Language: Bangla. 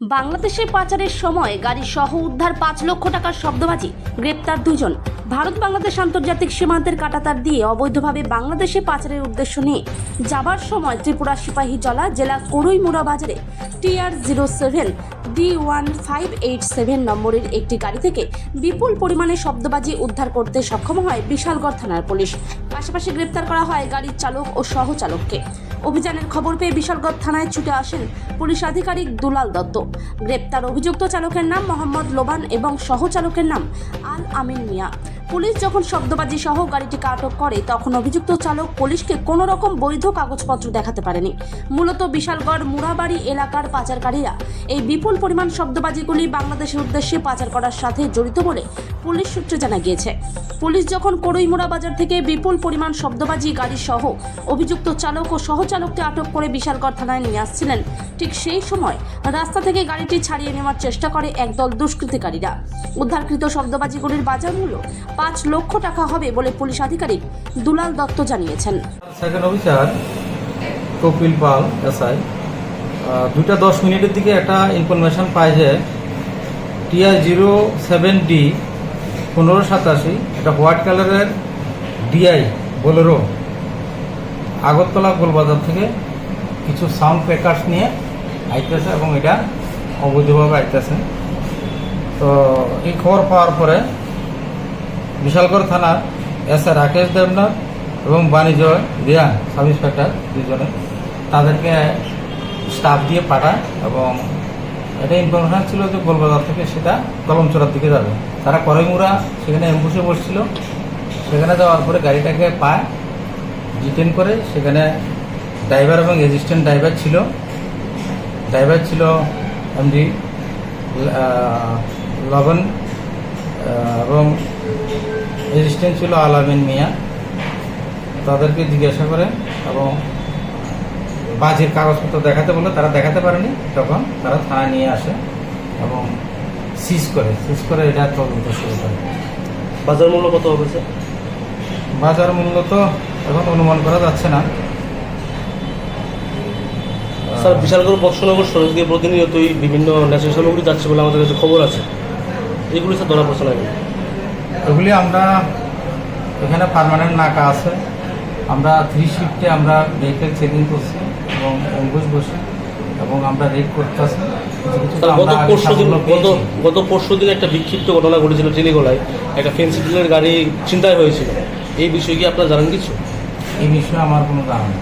বাংলাদেশে পাচারের সময় গাড়ি সহ উদ্ধার ৫ লক্ষ টাকার শব্দবাজি, গ্রেপ্তার ২ জন। ভারত বাংলাদেশ আন্তর্জাতিক সীমান্তের কাঁটাতার দিয়ে অবৈধভাবে বাংলাদেশে পাচারের উদ্দেশ্য নিয়ে যাবার সময় ত্রিপুরা সিপাহীজলা জেলা করইমুড়া বাজারে TR07 D1587 নম্বরের একটি গাড়ি থেকে বিপুল পরিমাণে শব্দবাজি উদ্ধার করতে সক্ষম হয় বিশালগড় থানার পুলিশ। পাশাপাশি গ্রেপ্তার করা হয় গাড়ির চালক ও সহচালককে। অভিযানের খবর পেয়ে বিশালগড় থানায় ছুটে আসেন পুলিশ আধিকারিক দুলাল দত্ত। গ্রেপ্তার অভিযুক্ত চালকের নাম মোহাম্মদ লোবান এবং সহচালকের নাম আল আমিন মিয়া। পুলিশ যখন শব্দবাজি সহ গাড়িটিকে আটক করে তখন অভিযুক্ত চালক পুলিশকে কোনো রকম বৈধ কাগজপত্র দেখাতে পারেনি। মূলত বিশালগড় মুড়াবাড়ি এলাকার পাচারকারীরা এই বিপুল পরিমাণ শব্দবাজিগুলি বাংলাদেশের উদ্দেশ্যে পাচার করার সাথে জড়িত বলে পুলিশ সূত্রে জানা গিয়েছে। পুলিশ যখন করইমুড়া বাজার থেকে বিপুল পরিমাণ শব্দবাজি গাড়ি সহ অভিযুক্ত চালক ও সহচালককে আটক করে বিশালগড় থানায় নিয়ে আসছিলেন, ঠিক সেই সময় রাস্তা থেকে গাড়িটি ছাড়িয়ে নেওয়ার চেষ্টা করে একদল দুষ্কৃতিকারীরা। উদ্ধারকৃত শব্দবাজিগুলির বাজার মূল্য ৫ লক্ষ টাকা হবে বলে পুলিশ আধিকারিক দুলাল দত্ত জানিয়েছেন। সেকেন্ড অফিসার কপিল পাল এসআই 2:10 মিনিটের দিকে একটা ইনফরমেশন পায় যে TR07D 1587 একটা হোয়াইট কালারের ডিআই বোলেরো আগরতলা গোলবাজার থেকে কিছু সাউন্ড প্যাকার্স নিয়ে আইতেছে এবং এটা অবৈধভাবে আইতেছে। তো এই খবর পাওয়ার পরে বিশালগড় থানার এসআই রাকেশ দেবনাথ এবং বাণিজ্য রিয়ান সাব ইন্সপেক্টর দুজনে তাদেরকে স্টাফ দিয়ে পাঠায় এবং এটা ইনফরমেশন ছিল যে গোলবাজার থেকে সেটা কলমচড়ার দিকে যাবে। তারা করইমুড়া সেখানে অ্যাম্বুসে বসছিল। সেখানে যাওয়ার পরে গাড়িটাকে পায়, ডিটেন করে। সেখানে ড্রাইভার এবং অ্যাসিস্ট্যান্ট ড্রাইভার ছিল এমডি লবণ এবং অ্যাসিস্ট্যান্ট ছিল আল আমিন মিয়া। তাদেরকে জিজ্ঞাসা করে এবং বাজির কাগজপত্র দেখাতে বলে, তারা দেখাতে পারেনি। তখন তারা থানায় নিয়ে আসে এবং সিজ করে এটা তদন্ত শুরু করে। বাজার মূল্য কত হবে স্যার? বাজার মূল্য তো এখন অনুমান করা যাচ্ছে না স্যার। বিশালগড় বক্সনগর সড়ক দিয়ে প্রতিনিয়তই বিভিন্ন ন্যাচারাল সামগ্রী যাচ্ছে বলে আমাদের কাছে খবর আছে। এগুলি স্যার ধরা পড়ছে না? এগুলি আমরা এখানে পার্মানেন্ট নাকা আছে, আমরা 3 শিফটে আমরা ভেহিকেল চেকিং করছি এবং অ্যাম্বুস বসে এবং আমরা রেড করতেছি। গত পরশু দিন একটা বিক্ষিপ্ত ঘটনা ঘটেছিল চিনিগোলায়, একটা ফেন্সি ডিলের গাড়ি ছিনতাই হয়েছিল। এই বিষয়ে কি আপনারা জানেন কিছু? এই বিষয়ে আমার কোনো ধারণা নেই।